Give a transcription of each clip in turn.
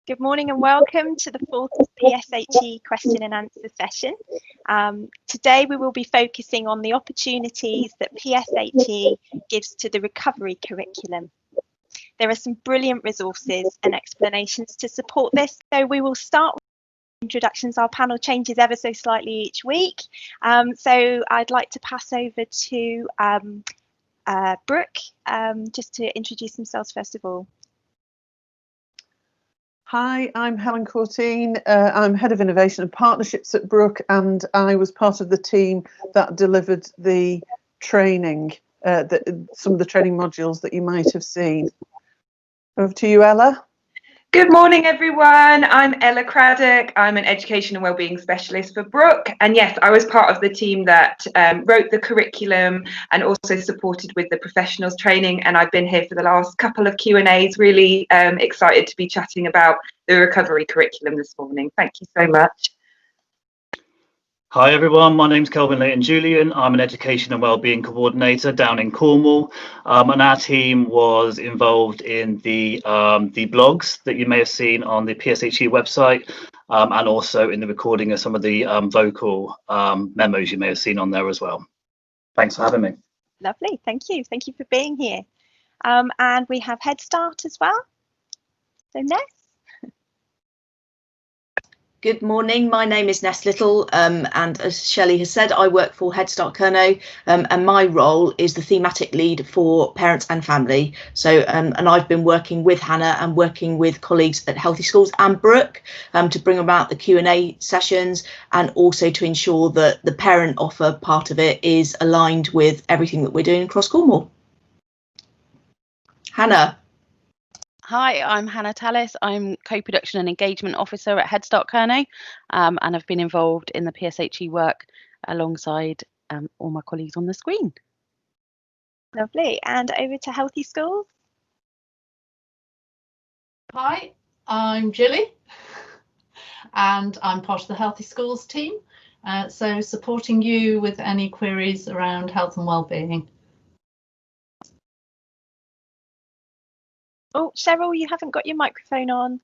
Good morning and welcome to the fourth PSHE question and answer session. Today we will be focusing on the opportunities that PSHE gives to the recovery curriculum. There are some brilliant resources and explanations to support this, so we will start with introductions. Our panel changes ever so slightly each week, so I'd like to pass over to Brooke just to introduce themselves first of all. Hi, I'm Helen Courtine. I'm Head of Innovation and Partnerships at Brooke, and I was part of the team that delivered the training, some of the training modules that you might have seen. Over to you, Ella. Good morning, everyone. I'm Ella Craddock. I'm an Education and Wellbeing Specialist for Brooke. And yes, I was part of the team that wrote the curriculum and also supported with the professionals training. And I've been here for the last couple of Q&As, really excited to be chatting about the recovery curriculum this morning. Thank you so much. Hi everyone, my name's Kelvin Leighton-Julian. I'm an Education and Wellbeing Coordinator down in Cornwall, and our team was involved in the blogs that you may have seen on the PSHE website, and also in the recording of some of the vocal memos you may have seen on there as well. Thanks for having me. Lovely, thank you. Thank you for being here. And we have Headstart as well. So Ness. Good morning, my name is Ness Little, and as Shelley has said, I work for Headstart Hub, and my role is the thematic lead for parents and family. So, and I've been working with Hannah and working with colleagues at Healthy Schools and Brooke to bring about the Q&A sessions, and also to ensure that the parent offer part of it is aligned with everything that we're doing across Cornwall. Hannah. Hi, I'm Hannah Tallis. I'm Co-Production and Engagement Officer at Headstart Hub, and I've been involved in the PSHE work alongside all my colleagues on the screen. Lovely. And over to Healthy Schools. Hi, I'm Gilly, and I'm part of the Healthy Schools team, so supporting you with any queries around health and wellbeing. Oh, Cheryl, you haven't got your microphone on.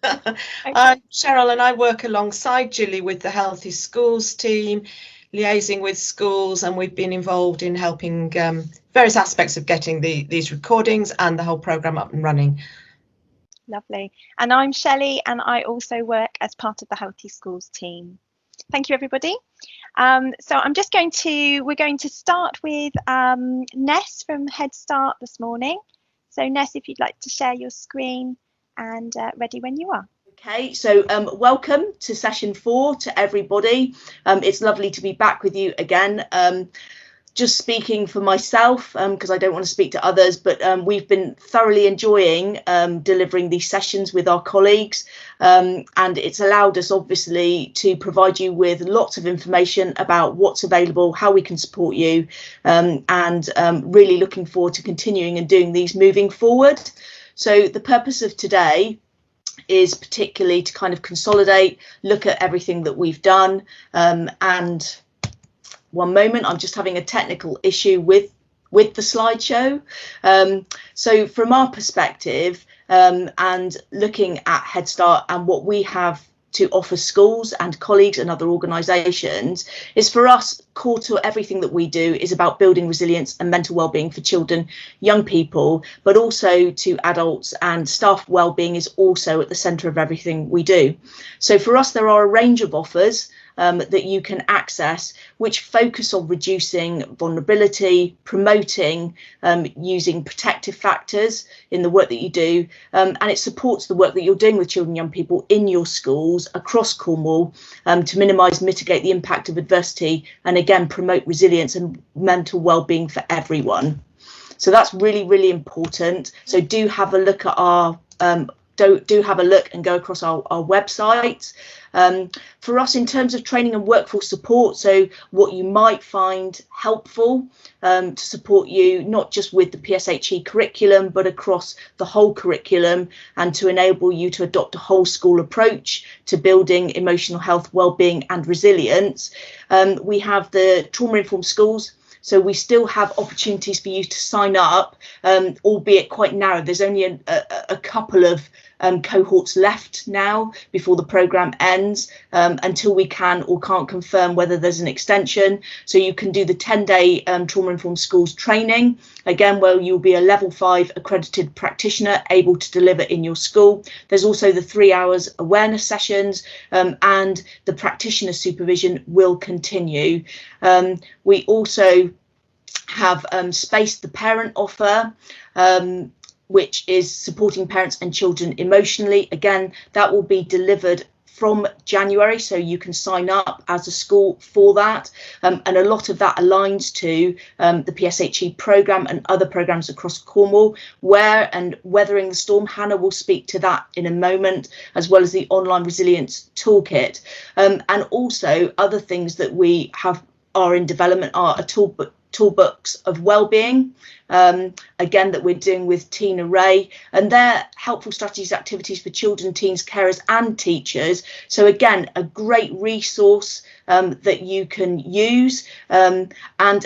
I'm Cheryl, and I work alongside Julie with the Healthy Schools team, liaising with schools, and we've been involved in helping various aspects of getting these recordings and the whole programme up and running. Lovely. And I'm Shelley, and I also work as part of the Healthy Schools team. Thank you, everybody. So we're going to start with Ness from Headstart this morning. So Ness, if you'd like to share your screen, and ready when you are. Okay, so welcome to session 4 to everybody. It's lovely to be back with you again. Just speaking for myself, because I don't want to speak to others, but we've been thoroughly enjoying delivering these sessions with our colleagues, and it's allowed us obviously to provide you with lots of information about what's available, how we can support you, and really looking forward to continuing and doing these moving forward. So the purpose of today is particularly to kind of consolidate, look at everything that we've done, and one moment, I'm just having a technical issue with the slideshow. So from our perspective, and looking at Headstart and what we have to offer schools and colleagues and other organisations, is for us, core to everything that we do is about building resilience and mental wellbeing for children, young people, but also to adults, and staff wellbeing is also at the centre of everything we do. So for us, there are a range of offers that you can access, which focus on reducing vulnerability, promoting using protective factors in the work that you do, and it supports the work that you're doing with children and young people in your schools across Cornwall to minimise, mitigate the impact of adversity, and again promote resilience and mental well-being for everyone. So that's really, really important. So do have a look at our do have a look and go across our website. For us, in terms of training and workforce support, so what you might find helpful to support you, not just with the PSHE curriculum, but across the whole curriculum, and to enable you to adopt a whole school approach to building emotional health, wellbeing and resilience. We have the trauma-informed schools. So we still have opportunities for you to sign up, albeit quite narrow. There's only a couple of cohorts left now before the programme ends, until we can or can't confirm whether there's an extension. So you can do the 10-day trauma-informed schools training, again, where you'll be a level 5 accredited practitioner able to deliver in your school. There's also the 3 hours awareness sessions, and the practitioner supervision will continue. We also have spaced the parent offer, which is supporting parents and children emotionally. Again, that will be delivered from January, so you can sign up as a school for that, and a lot of that aligns to the PSHE programme and other programmes across Cornwall. Where and weathering the storm, Hannah will speak to that in a moment, as well as the online resilience toolkit, and also other things that we are in development are a toolbooks of Wellbeing, again, that we're doing with Tina Ray, and they're helpful strategies, activities for children, teens, carers and teachers. So again, a great resource that you can use, and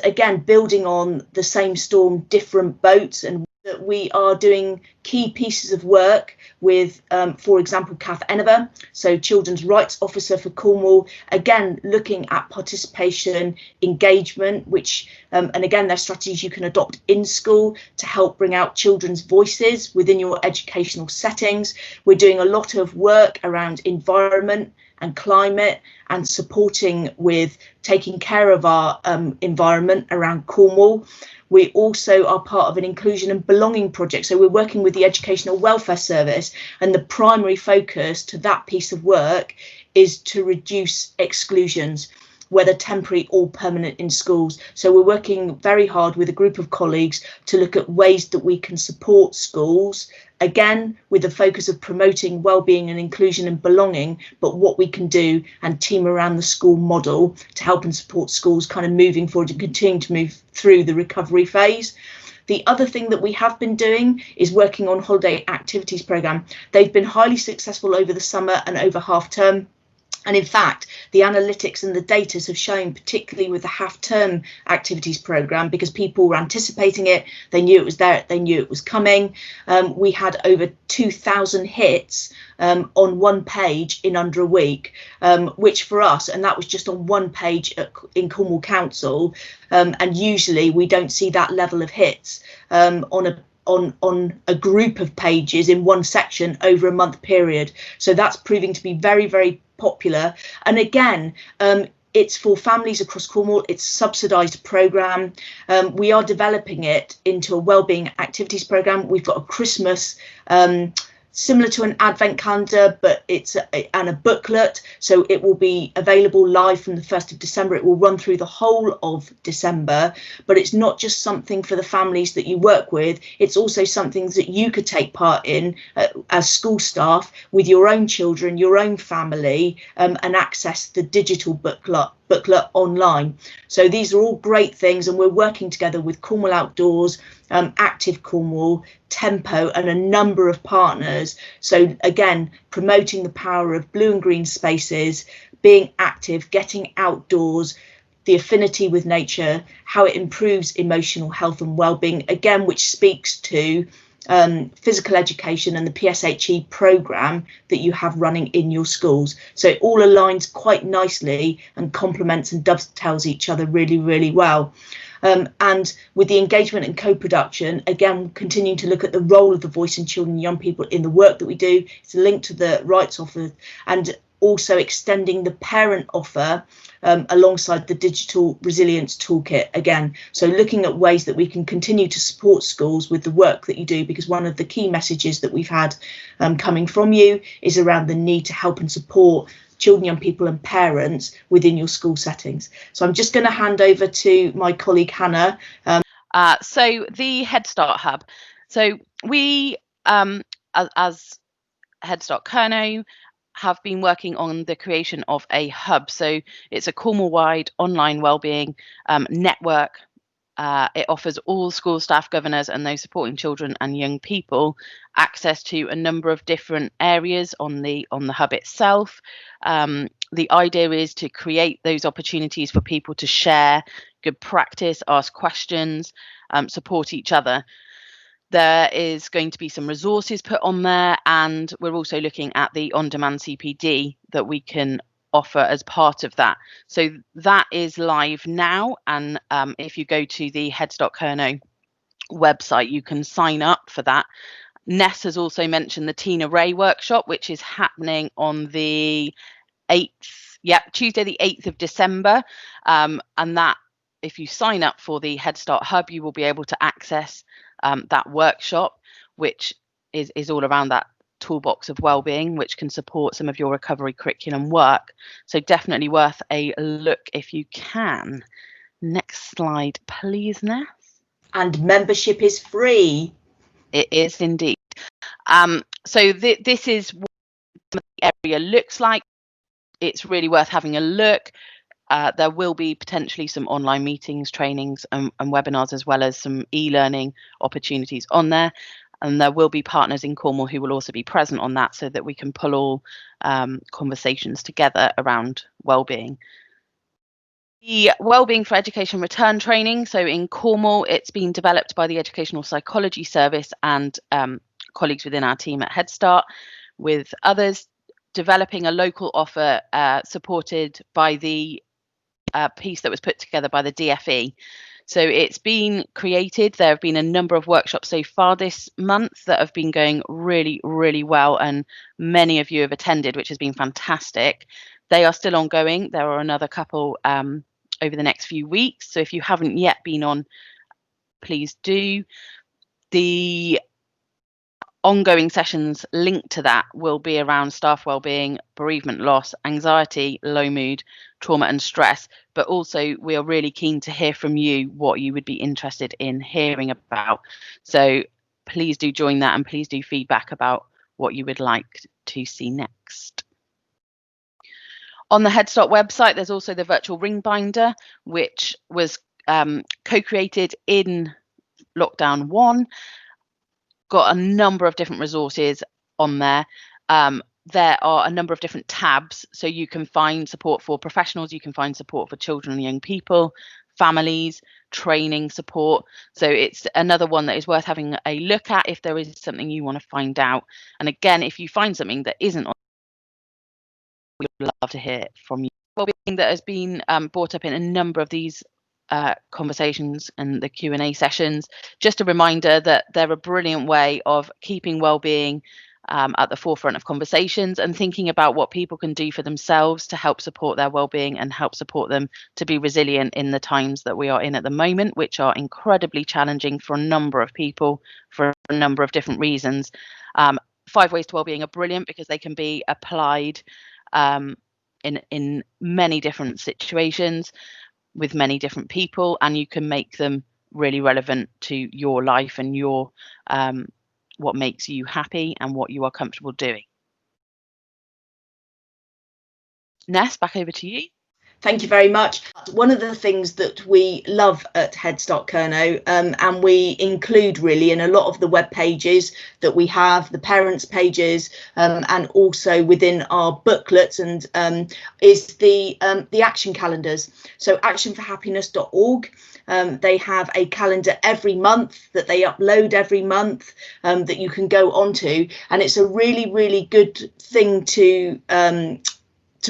again, building on the same storm, different boats, and that we are doing key pieces of work with, for example, Kath Enever, so Children's Rights Officer for Cornwall, again, looking at participation, engagement, which, and again, they're strategies you can adopt in school to help bring out children's voices within your educational settings. We're doing a lot of work around environment and climate and supporting with taking care of our environment around Cornwall. We also are part of an inclusion and belonging project. So we're working with the Educational Welfare Service, and the primary focus to that piece of work is to reduce exclusions, whether temporary or permanent, in schools. So we're working very hard with a group of colleagues to look at ways that we can support schools, again, with the focus of promoting wellbeing and inclusion and belonging, but what we can do and team around the school model to help and support schools kind of moving forward and continuing to move through the recovery phase. The other thing that we have been doing is working on holiday activities programme. They've been highly successful over the summer and over half term. And in fact, the analytics and the data have shown, particularly with the half-term activities programme, because people were anticipating it, they knew it was there, they knew it was coming. We had over 2,000 hits on one page in under a week, which for us, and that was just on one page in Cornwall Council, and usually we don't see that level of hits on a group of pages in one section over a month period. So that's proving to be very, very popular. And again, it's for families across Cornwall. It's a subsidised programme. We are developing it into a wellbeing activities programme. We've got a Christmas similar to an advent calendar, but it's a booklet, so it will be available live from the 1st of December. It will run through the whole of December, but it's not just something for the families that you work with, it's also something that you could take part in as school staff with your own children, your own family, and access the digital booklet online. So these are all great things, and we're working together with Cornwall Outdoors, Active Cornwall, Tempo, and a number of partners. So again, promoting the power of blue and green spaces, being active, getting outdoors, the affinity with nature, how it improves emotional health and well-being, again, which speaks to physical education and the PSHE programme that you have running in your schools. So it all aligns quite nicely and complements and dovetails each other really, really well. And with the engagement and co-production, again, continuing to look at the role of the voice in children and young people in the work that we do. It's a link to the rights offer, and also extending the parent offer alongside the digital resilience toolkit again. So looking at ways that we can continue to support schools with the work that you do, because one of the key messages that we've had coming from you is around the need to help and support children, young people and parents within your school settings. So I'm just going to hand over to my colleague Hannah. So the Headstart Hub. So we, as Headstart Kerno, have been working on the creation of a hub. So it's a Cornwall-wide online wellbeing network. It offers all school staff, governors and those supporting children and young people access to a number of different areas on the hub itself. The idea is to create those opportunities for people to share good practice, ask questions, support each other. There is going to be some resources put on there, and we're also looking at the on-demand CPD that we can offer as part of that. So that is live now, and if you go to the Headstart Kerno website, you can sign up for that. Ness has also mentioned the Tina Ray workshop, which is happening on the 8th, Tuesday the 8th of December, and that, if you sign up for the Headstart Hub, you will be able to access that workshop, which is all around that toolbox of wellbeing, which can support some of your recovery curriculum work. So definitely worth a look if you can. Next slide, please, Ness. And membership is free. It is indeed. So this is what the area looks like. It's really worth having a look. There will be potentially some online meetings, trainings and webinars, as well as some e-learning opportunities on there. And there will be partners in Cornwall who will also be present on that, so that we can pull all conversations together around wellbeing. The Wellbeing for Education Return training. So in Cornwall, it's been developed by the Educational Psychology Service and colleagues within our team at Headstart, with others developing a local offer supported by the piece that was put together by the DFE. So it's been created. There have been a number of workshops so far this month that have been going really, really well, and many of you have attended, which has been fantastic. They are still ongoing. There are another couple over the next few weeks. So if you haven't yet been on, please do. The ongoing sessions linked to that will be around staff wellbeing, bereavement loss, anxiety, low mood, trauma and stress. But also we are really keen to hear from you what you would be interested in hearing about. So please do join that, and please do feedback about what you would like to see next. On the Headstart website, there's also the virtual ring binder, which was co-created in lockdown 1. Got a number of different resources on there. There are a number of different tabs, so you can find support for professionals, you can find support for children and young people, families, training support. So it's another one that is worth having a look at if there is something you want to find out. And again, if you find something that isn't on, we'd love to hear from you. Wellbeing that has been brought up in a number of these conversations and the Q&A sessions. Just a reminder that they're a brilliant way of keeping wellbeing at the forefront of conversations, and thinking about what people can do for themselves to help support their wellbeing and help support them to be resilient in the times that we are in at the moment, which are incredibly challenging for a number of people for a number of different reasons. 5 ways to wellbeing are brilliant because they can be applied in many different situations with many different people, and you can make them really relevant to your life and your what makes you happy and what you are comfortable doing. Ness, back over to you. Thank you very much. One of the things that we love at Headstart Kerno, and we include really in a lot of the web pages that we have, the parents pages, and also within our booklets, and is the action calendars. So actionforhappiness.org. They have a calendar every month that they upload every month that you can go onto, and it's a really, really good thing to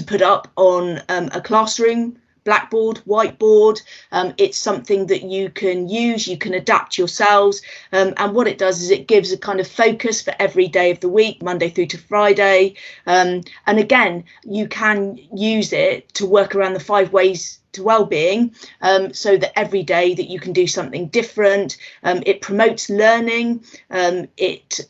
put up on a classroom, blackboard, whiteboard. It's something that you can use, you can adapt yourselves, and what it does is it gives a kind of focus for every day of the week, Monday through to Friday, and again you can use it to work around the 5 ways to wellbeing, so that every day that you can do something different. It promotes learning, it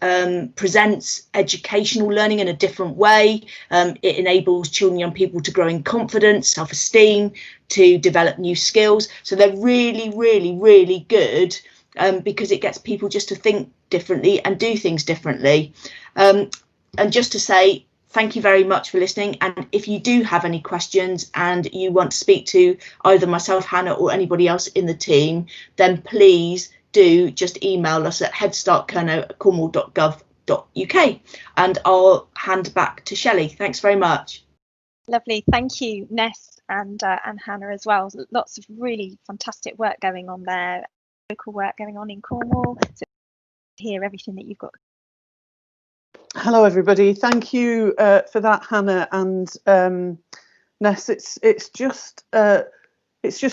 presents educational learning in a different way, it enables children and young people to grow in confidence, self-esteem, to develop new skills. So they're really, really, really good, because it gets people just to think differently and do things differently. And just to say, thank you very much for listening, and if you do have any questions and you want to speak to either myself, Hannah, or anybody else in the team, then please do just email us at headstartkerno@cornwall.gov.uk, and I'll hand back to Shelley. Thanks very much. Lovely, thank you, Ness and Hannah as well. Lots of really fantastic work going on there, local work going on in Cornwall. So hear everything that you've got. Hello, everybody. Thank you for that, Hannah and Ness. It's just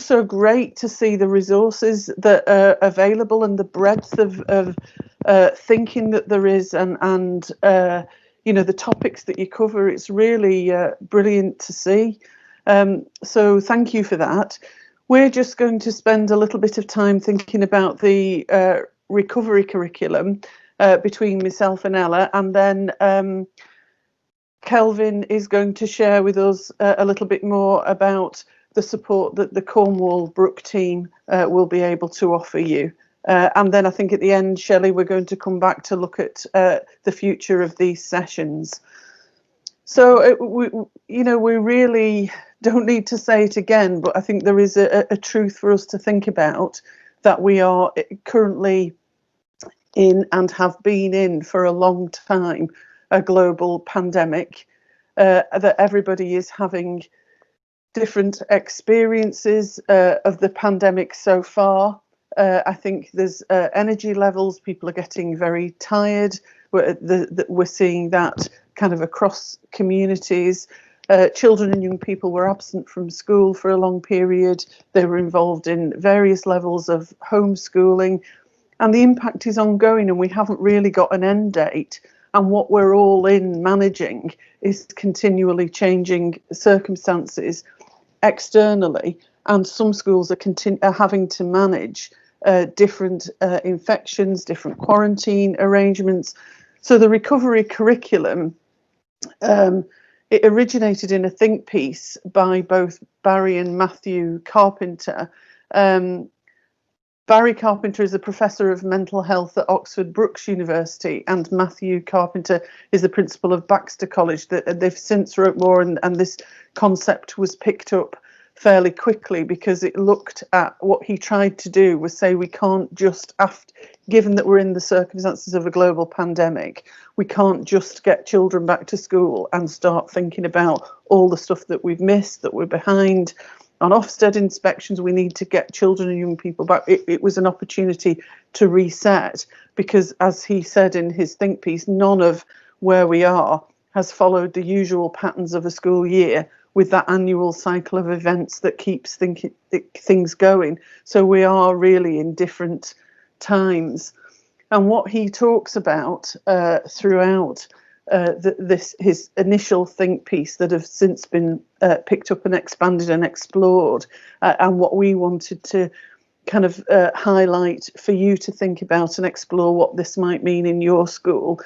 so great to see the resources that are available and the breadth of thinking that there is, and you know, the topics that you cover. It's really brilliant to see. So thank you for that. We're just going to spend a little bit of time thinking about the recovery curriculum between myself and Ella, and then Kelvin is going to share with us a little bit more about the support that the Cornwall Brook team will be able to offer you. And then I think at the end, Shelley, we're going to come back to look at the future of these sessions. So, we really don't need to say it again, but I think there is a truth for us to think about, that we are currently in, and have been in for a long time, a global pandemic, that everybody is having different experiences of the pandemic so far. I think there's energy levels, people are getting very tired. We're seeing that kind of across communities. Children and young people were absent from school for a long period. They were involved in various levels of homeschooling, and the impact is ongoing, and we haven't really got an end date. And what we're all in managing is continually changing circumstances externally, and some schools are having to manage different infections, different quarantine arrangements. So the recovery curriculum, it originated in a think piece by both Barry and Matthew Carpenter. Barry Carpenter is a professor of mental health at Oxford Brookes University, and Matthew Carpenter is the principal of Baxter College. They've since wrote more, and this concept was picked up fairly quickly, because it looked at what he tried to do was say, we can't just, given that we're in the circumstances of a global pandemic, we can't just get children back to school and start thinking about all the stuff that we've missed, that we're behind on Ofsted inspections. We need to get children and young people back. It was an opportunity to reset, because, as he said in his think piece, none of where we are has followed the usual patterns of a school year, with that annual cycle of events that keeps things going. So we are really in different times. And what he talks about throughout his initial think piece, that have since been picked up and expanded and explored, and what we wanted to kind of highlight for you to think about and explore what this might mean in your school,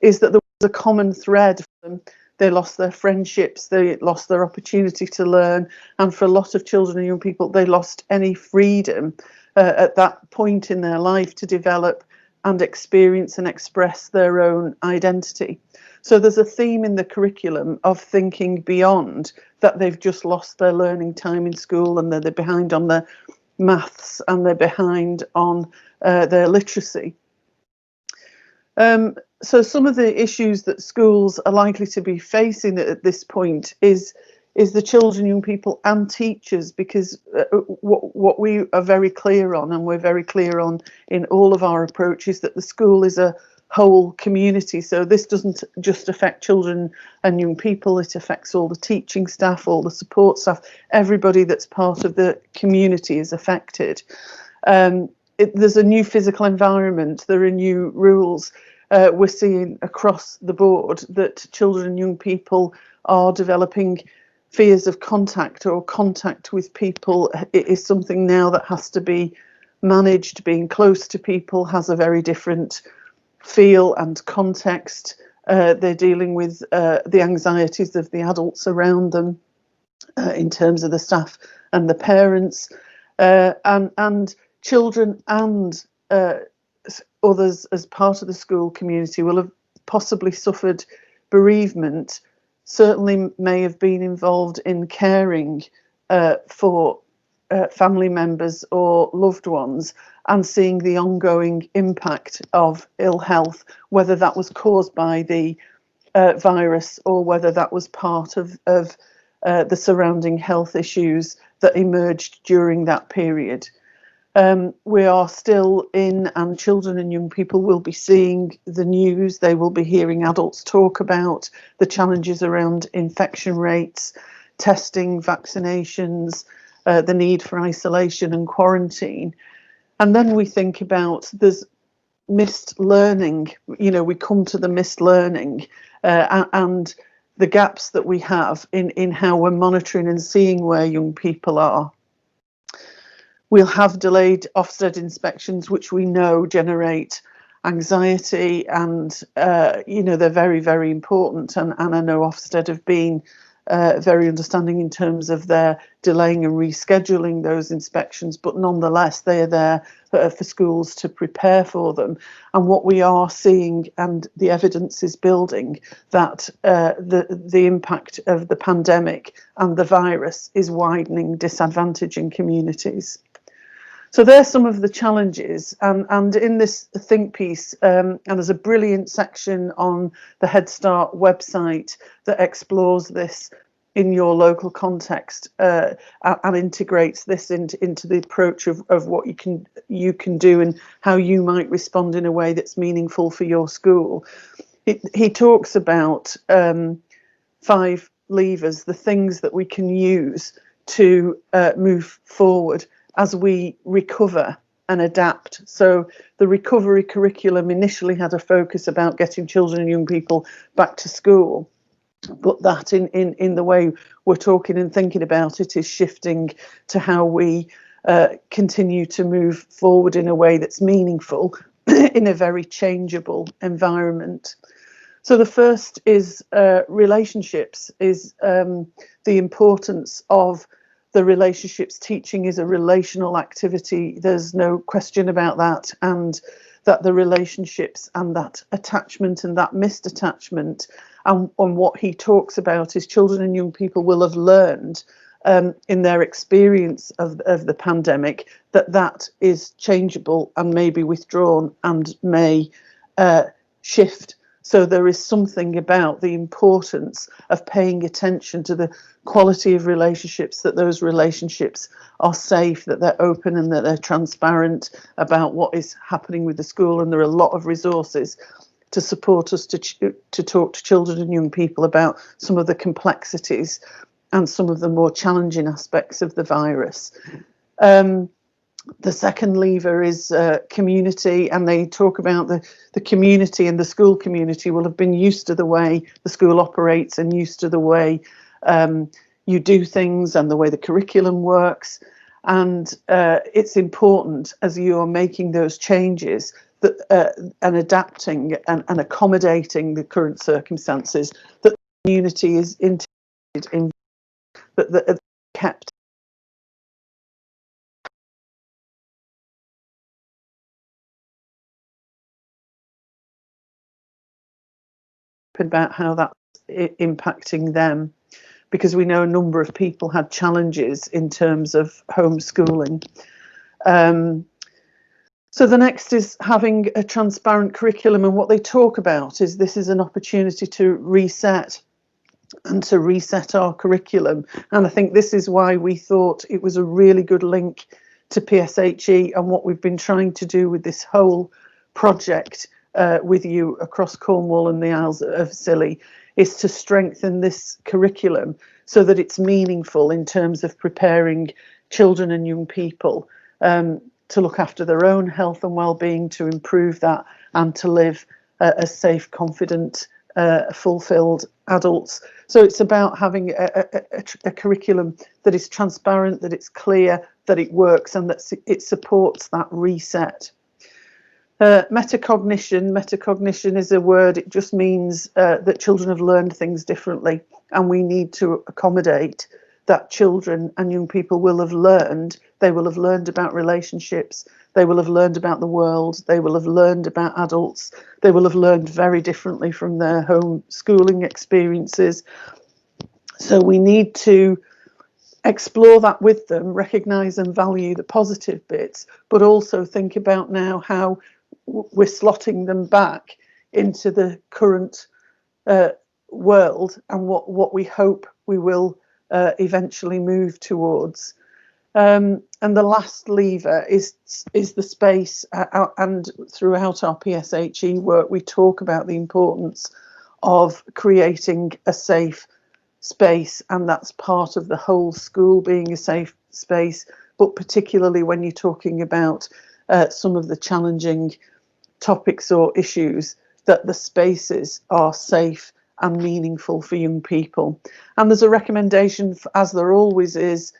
is that there was a common thread for them. They lost their friendships, they lost their opportunity to learn, and for a lot of children and young people, they lost any freedom at that point in their life to develop and experience and express their own identity. So there's a theme in the curriculum of thinking beyond that they've just lost their learning time in school, and they're behind on their maths, and they're behind on their literacy. So some of the issues that schools are likely to be facing at this point is the children, young people and teachers, because what we are very clear on, and we're very clear on in all of our approaches, that the school is a whole community. So this doesn't just affect children and young people, it affects all the teaching staff, all the support staff, everybody that's part of the community is affected. There's a new physical environment, there are new rules. We're seeing across the board that children and young people are developing fears of contact, or contact with people. It is something now that has to be managed. Being close to people has a very different feel and context. They're dealing with the anxieties of the adults around them in terms of the staff and the parents, and children and others as part of the school community will have possibly suffered bereavement, certainly may have been involved in caring for family members or loved ones, and seeing the ongoing impact of ill health, whether that was caused by the virus or whether that was part of the surrounding health issues that emerged during that period. We are still in, and children and young people will be seeing the news. They will be hearing adults talk about the challenges around infection rates, testing, vaccinations, the need for isolation and quarantine. And then we think about there's missed learning. You know, we come to the missed learning and the gaps that we have in how we're monitoring and seeing where young people are. We'll have delayed Ofsted inspections, which we know generate anxiety, and they're very, very important. And I know Ofsted have been very understanding in terms of their delaying and rescheduling those inspections, but nonetheless they are there for schools to prepare for them. And what we are seeing, and the evidence is building, that the impact of the pandemic and the virus is widening disadvantage in communities. So there's some of the challenges, and in this think piece, and there's a brilliant section on the Headstart website that explores this in your local context and integrates this into the approach of what you can do and how you might respond in a way that's meaningful for your school. He talks about 5 levers, the things that we can use to move forward as we recover and adapt. So the recovery curriculum initially had a focus about getting children and young people back to school, but that in the way we're talking and thinking about it is shifting to how we continue to move forward in a way that's meaningful in a very changeable environment. So the first is relationships, is the importance of the relationships. Teaching is a relational activity. There's no question about that. And that the relationships and that attachment and that missed attachment, and what he talks about is children and young people will have learned in their experience of the pandemic that is changeable and may be withdrawn and may shift. So there is something about the importance of paying attention to the quality of relationships, that those relationships are safe, that they're open and that they're transparent about what is happening with the school. And there are a lot of resources to support us to talk to children and young people about some of the complexities and some of the more challenging aspects of the virus. The second lever is community, and they talk about the community, and the school community will have been used to the way the school operates and used to the way you do things and the way the curriculum works. And it's important as you are making those changes that and adapting and accommodating the current circumstances, that the community is integrated in, that kept about how that's impacting them, because we know a number of people had challenges in terms of homeschooling. So the next is having a transparent curriculum, and what they talk about is this is an opportunity to reset and to reset our curriculum. And I think this is why we thought it was a really good link to PSHE and what we've been trying to do with this whole project with you across Cornwall and the Isles of Scilly, is to strengthen this curriculum so that it's meaningful in terms of preparing children and young people to look after their own health and well-being, to improve that, and to live as safe, confident, fulfilled adults. So it's about having a curriculum that is transparent, that it's clear, that it works, and that it supports that reset. Metacognition is a word. It just means that children have learned things differently, and we need to accommodate that children and young people will have learned. They will have learned about relationships. They will have learned about the world. They will have learned about adults. They will have learned very differently from their home schooling experiences. So we need to explore that with them, recognise and value the positive bits, but also think about now how we're slotting them back into the current world and what we hope we will eventually move towards. And the last lever is the space, and throughout our PSHE work we talk about the importance of creating a safe space, and that's part of the whole school being a safe space, but particularly when you're talking about some of the challenging topics or issues, that the spaces are safe and meaningful for young people. And there's a recommendation, as there always is,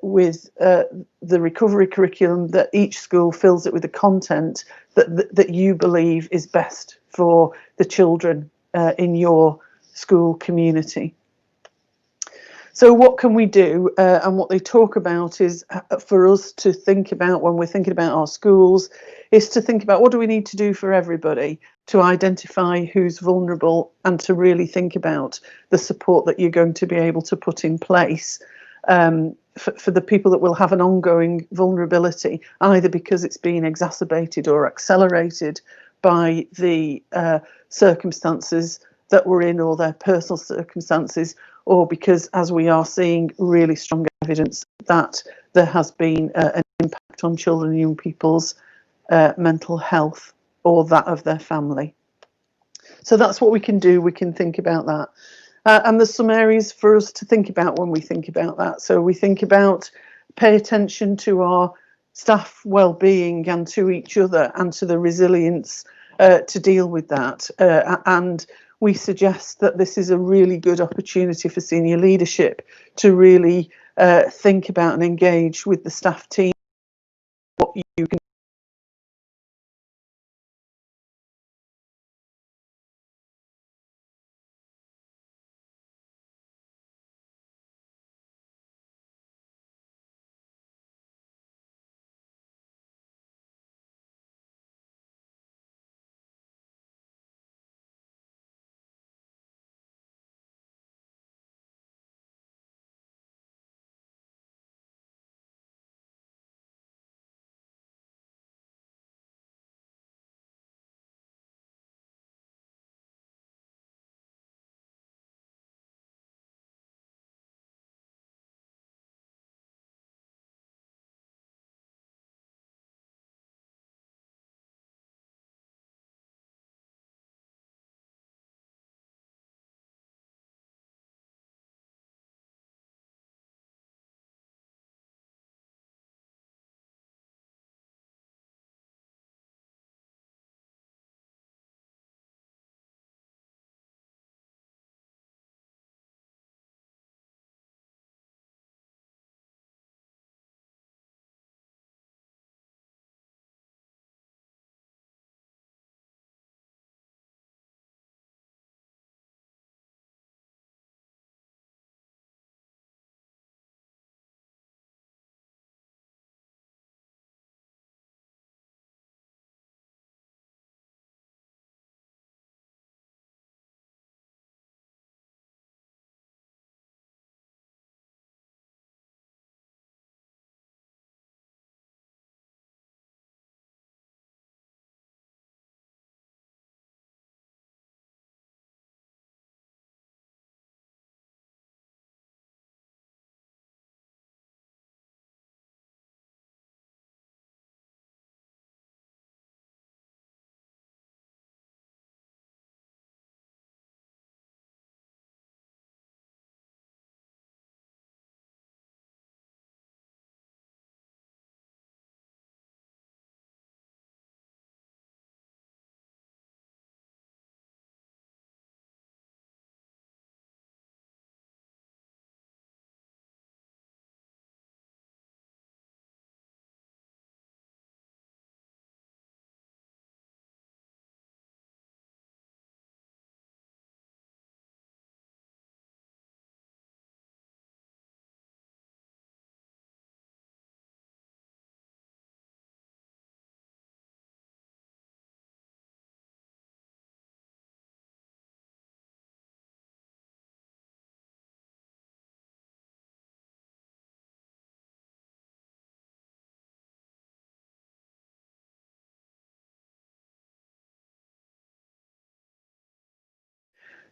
with the recovery curriculum, that each school fills it with the content that you believe is best for the children in your school community. So what can we do? And what they talk about is for us to think about when we're thinking about our schools, is to think about what do we need to do for everybody to identify who's vulnerable, and to really think about the support that you're going to be able to put in place for the people that will have an ongoing vulnerability, either because it's been exacerbated or accelerated by the circumstances that we're in, or their personal circumstances, or because, as we are seeing, really strong evidence that there has been an impact on children and young people's mental health or that of their family. So that's what we can do. We can think about that. And there's some areas for us to think about when we think about that. So we think about pay attention to our staff well-being and to each other and to the resilience to deal with that. And we suggest that this is a really good opportunity for senior leadership to really think about and engage with the staff team, what you can.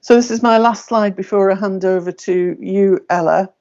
So this is my last slide before I hand over to you, Ella.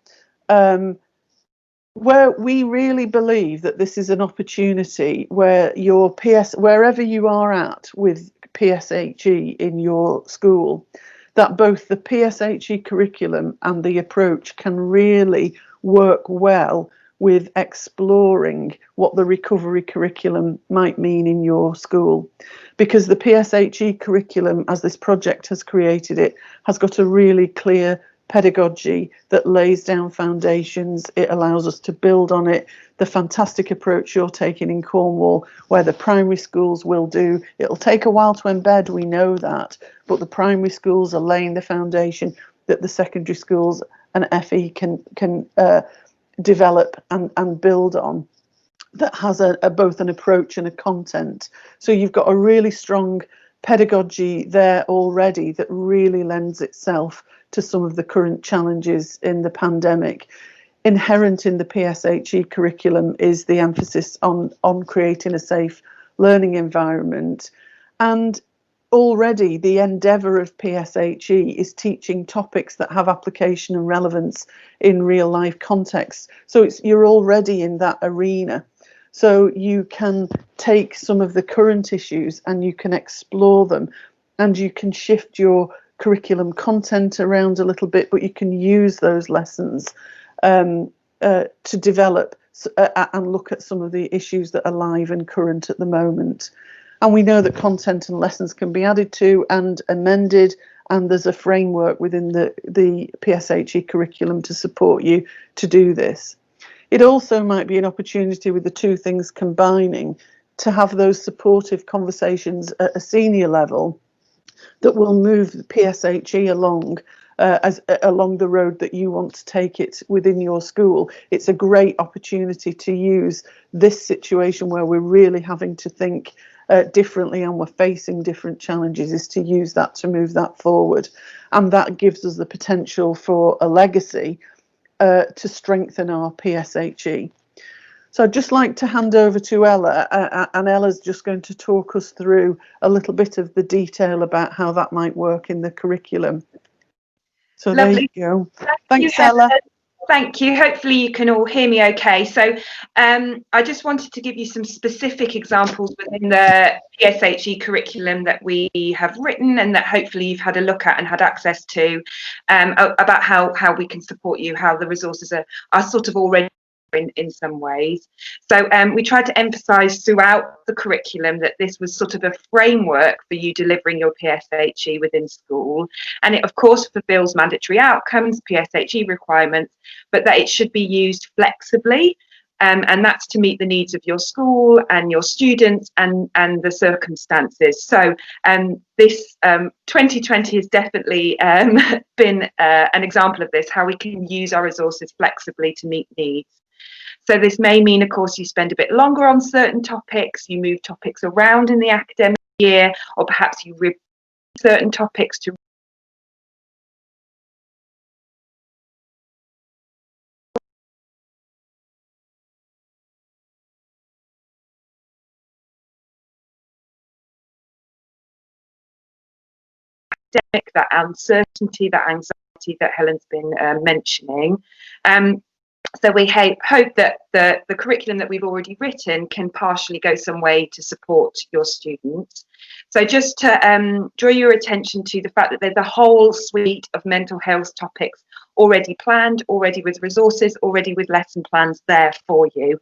where we really believe that this is an opportunity where wherever you are at with PSHE in your school, that both the PSHE curriculum and the approach can really work well with exploring what the recovery curriculum might mean in your school. Because the PSHE curriculum, as this project has created it, has got a really clear pedagogy that lays down foundations. It allows us to build on it. The fantastic approach you're taking in Cornwall, where the primary schools will do, it'll take a while to embed, we know that, but the primary schools are laying the foundation that the secondary schools and FE can develop and build on, that has both an approach and a content. So you've got a really strong pedagogy there already that really lends itself to some of the current challenges in the pandemic. Inherent in the PSHE curriculum is the emphasis on creating a safe learning environment. And already the endeavour of PSHE is teaching topics that have application and relevance in real life contexts. So you're already in that arena. So you can take some of the current issues and you can explore them, and you can shift your curriculum content around a little bit, but you can use those lessons to develop and look at some of the issues that are live and current at the moment. And we know that content and lessons can be added to and amended, and there's a framework within the PSHE curriculum to support you to do this. It also might be an opportunity, with the two things combining, to have those supportive conversations at a senior level that will move the PSHE along along the road that you want to take it within your school. It's a great opportunity to use this situation where we're really having to think differently and we're facing different challenges, is to use that to move that forward. And that gives us the potential for a legacy to strengthen our PSHE. So I'd just like to hand over to Ella, and Ella's just going to talk us through a little bit of the detail about how that might work in the curriculum. So Lovely. There you go. Thanks, Ella. Thank you. Hopefully you can all hear me okay. So I just wanted to give you some specific examples within the PSHE curriculum that we have written and that hopefully you've had a look at and had access to, about how we can support you, how the resources are sort of already in some ways. So we tried to emphasise throughout the curriculum that this was sort of a framework for you delivering your PSHE within school, and it of course fulfills mandatory outcomes, PSHE requirements, but that it should be used flexibly, and that's to meet the needs of your school and your students and the circumstances. So this 2020 has definitely been an example of this, how we can use our resources flexibly to meet needs. So this may mean, of course, you spend a bit longer on certain topics, you move topics around in the academic year, or perhaps you repeat certain topics to that uncertainty, that anxiety that Helen's been mentioning. So we hope that the curriculum that we've already written can partially go some way to support your students. So just to draw your attention to the fact that there's a whole suite of mental health topics already planned, already with resources, already with lesson plans there for you.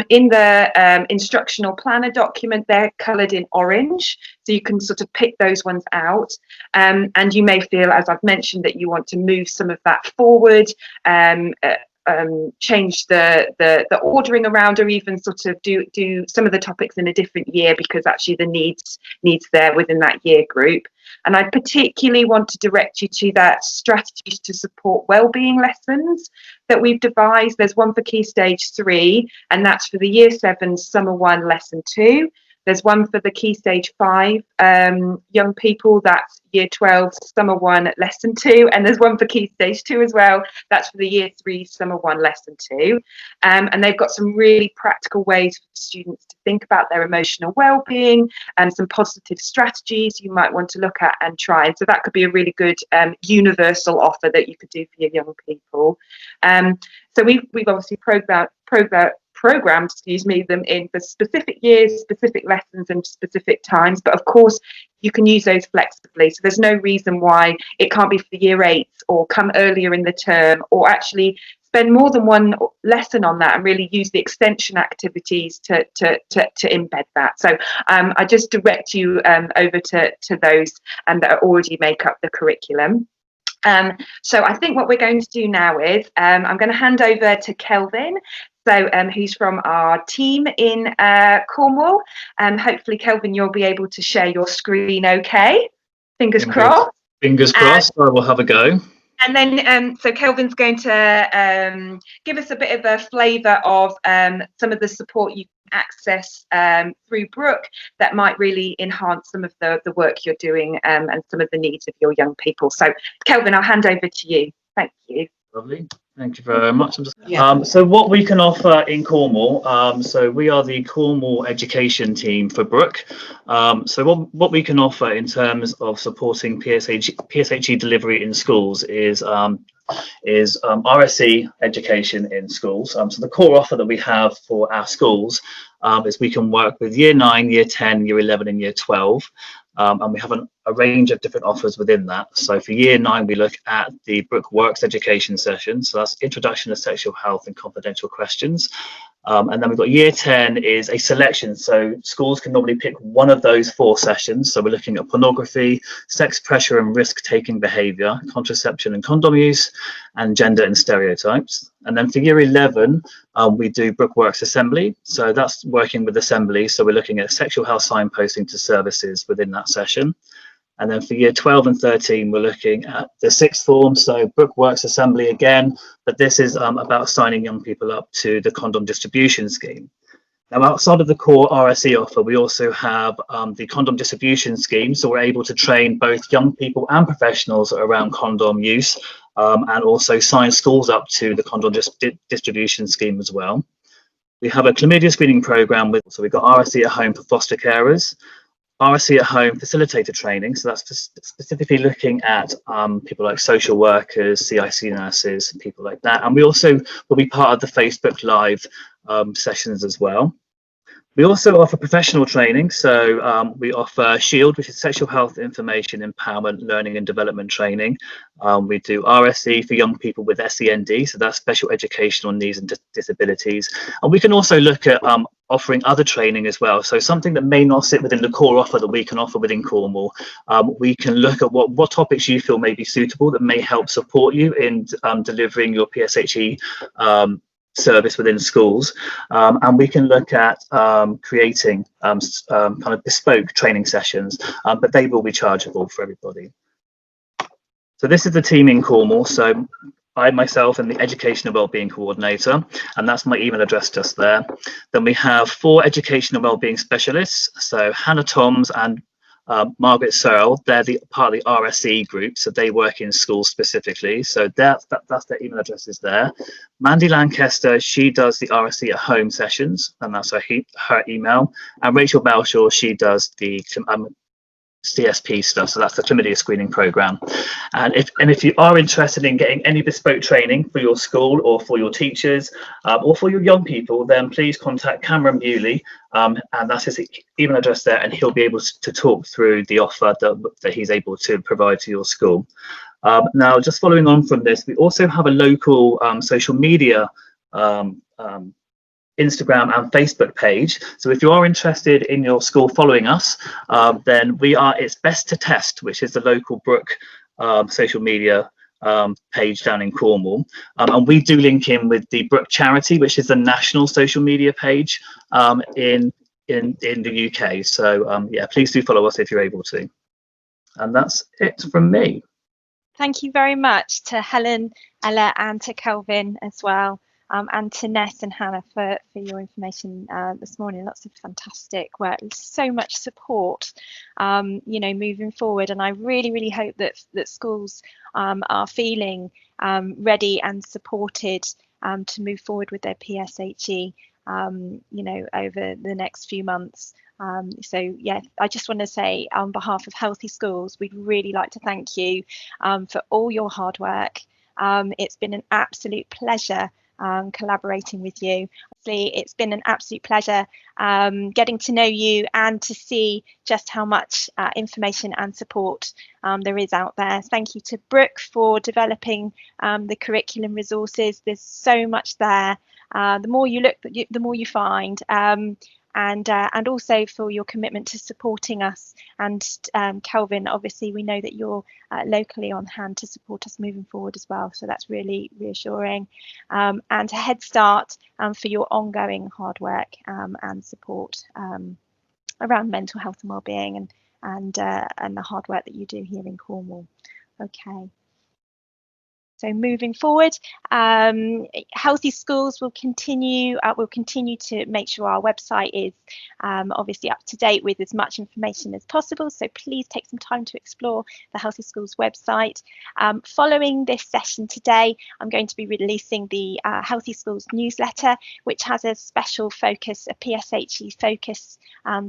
In the instructional planner document, they're coloured in orange, so you can sort of pick those ones out. And you may feel, as I've mentioned, that you want to move some of that forward, change the ordering around, or even sort of do some of the topics in a different year, because actually the needs there within that year group. And I particularly want to direct you to that strategies to support wellbeing lessons that we've devised. There's one for Key Stage 3, and that's for the Year 7 Summer 1 Lesson 2. There's one for the Key Stage 5 young people, that's Year 12 Summer 1 Lesson 2, and there's one for Key Stage 2 as well, that's for the Year 3 Summer 1 Lesson 2. And they've got some really practical ways for students to think about their emotional well-being and some positive strategies you might want to look at and try. And so that could be a really good universal offer that you could do for your young people. So we've obviously programmed, excuse me, them in for specific years, specific lessons and specific times, but of course you can use those flexibly, so there's no reason why it can't be for Year 8s or come earlier in the term, or actually spend more than one lesson on that and really use the extension activities to embed that. So I just direct you over to those that already make up the curriculum. So I think what we're going to do now is I'm going to hand over to Kelvin, so who's from our team in Cornwall. Hopefully, Kelvin, you'll be able to share your screen okay. Fingers crossed. Fingers crossed, I will have a go. And then, so Kelvin's going to give us a bit of a flavour of some of the support you can access through Brooke that might really enhance some of the work you're doing and some of the needs of your young people. So, Kelvin, I'll hand over to you. Thank you. Lovely. Thank you very much. So what we can offer in Cornwall, so we are the Cornwall education team for Brooke. So what we can offer in terms of supporting PSHE delivery in schools is RSE education in schools. So the core offer that we have for our schools is we can work with Year 9, Year 10, Year 11 and Year 12. And we have a range of different offers within that. So for Year 9, we look at the Brooke Works education session. So that's Introduction to Sexual Health and Confidential Questions. And then we've got Year 10 is a selection. So schools can normally pick one of those 4 sessions. So we're looking at pornography, sex pressure and risk-taking behaviour, contraception and condom use, and gender and stereotypes. And then for Year 11, we do Brooke Works Assembly. So that's working with Assembly. So we're looking at sexual health signposting to services within that session. And then for Year 12 and 13, we're looking at the 6th form, so Brooke Works Assembly again, but this is about signing young people up to the condom distribution scheme. Now, outside of the core RSE offer, we also have the condom distribution scheme, so we're able to train both young people and professionals around condom use, and also sign schools up to the condom distribution scheme as well. We have a chlamydia screening program, so we've got RSE at home for foster carers, RSE at home facilitator training, so that's specifically looking at people like social workers, CIC nurses, people like that. And we also will be part of the Facebook Live sessions as well. We also offer professional training, so we offer SHIELD, which is Sexual Health Information Empowerment Learning and Development Training. We do RSE for young people with SEND, so that's special educational needs and disabilities. And we can also look at offering other training as well. So something that may not sit within the core offer that we can offer within Cornwall, we can look at what topics you feel may be suitable that may help support you in delivering your PSHE service within schools, and we can look at creating kind of bespoke training sessions, but they will be chargeable for everybody. So this is the team in Cornwall. So I myself am the Education and Wellbeing Coordinator, and that's my email address just there. Then we have 4 Education and Wellbeing Specialists, so Hannah Toms and Margaret Searle. They're part of the RSE group, so they work in schools specifically. So that's their email addresses there. Mandy Lancaster, she does the RSE at home sessions, and that's her email. And Rachel Belshaw, she does the CSP stuff, so that's the chlamydia screening program. And if you are interested in getting any bespoke training for your school or for your teachers or for your young people, then please contact Cameron Bewley, and that's his email address there, and he'll be able to talk through the offer that he's able to provide to your school. Now, just following on from this, we also have a local social media Instagram and Facebook page. So if you are interested in your school following us, then it's Best to Test, which is the local Brooke social media page down in Cornwall, and we do link in with the Brooke Charity, which is the national social media page in the UK. So yeah, please do follow us if you're able to. And that's it from me. Thank you very much to Helen, Ella and to Kelvin as well. and to Ness and Hannah for your information this morning. Lots of fantastic work, so much support, moving forward. And I really hope that schools are feeling ready and supported to move forward with their PSHE, over the next few months. So yeah, I just want to say on behalf of Healthy Schools, we'd really like to thank you for all your hard work. It's been an absolute pleasure collaborating with you. Obviously, it's been an absolute pleasure getting to know you and to see just how much information and support there is out there. Thank you to Brooke for developing the curriculum resources. There's so much there. The more you look, the more you find. And also for your commitment to supporting us. And Kelvin, obviously we know that you're locally on hand to support us moving forward as well, so that's really reassuring. And to Headstart for your ongoing hard work and support around mental health and wellbeing and the hard work that you do here in Cornwall. Okay. So moving forward, Healthy Schools will continue to make sure our website is obviously up to date with as much information as possible. So please take some time to explore the Healthy Schools website. Following this session today, I'm going to be releasing the Healthy Schools newsletter, which has a special focus, a PSHE focus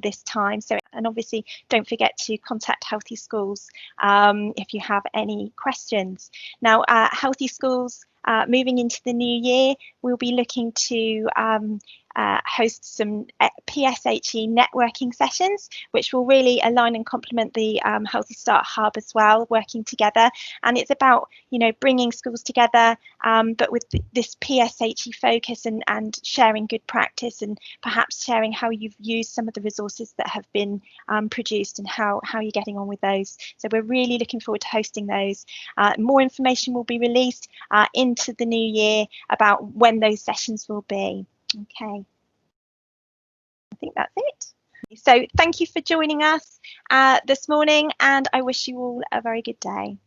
this time. So, and obviously don't forget to contact Healthy Schools if you have any questions. Now, Healthy Schools, moving into the new year, we'll be looking to host some PSHE networking sessions, which will really align and complement the Headstart Hub as well, working together. And it's about, bringing schools together, but with this PSHE focus and sharing good practice and perhaps sharing how you've used some of the resources that have been produced and how you're getting on with those. So we're really looking forward to hosting those. More information will be released into the new year about when those sessions will be. Okay, I think that's it. So thank you for joining us this morning, and I wish you all a very good day.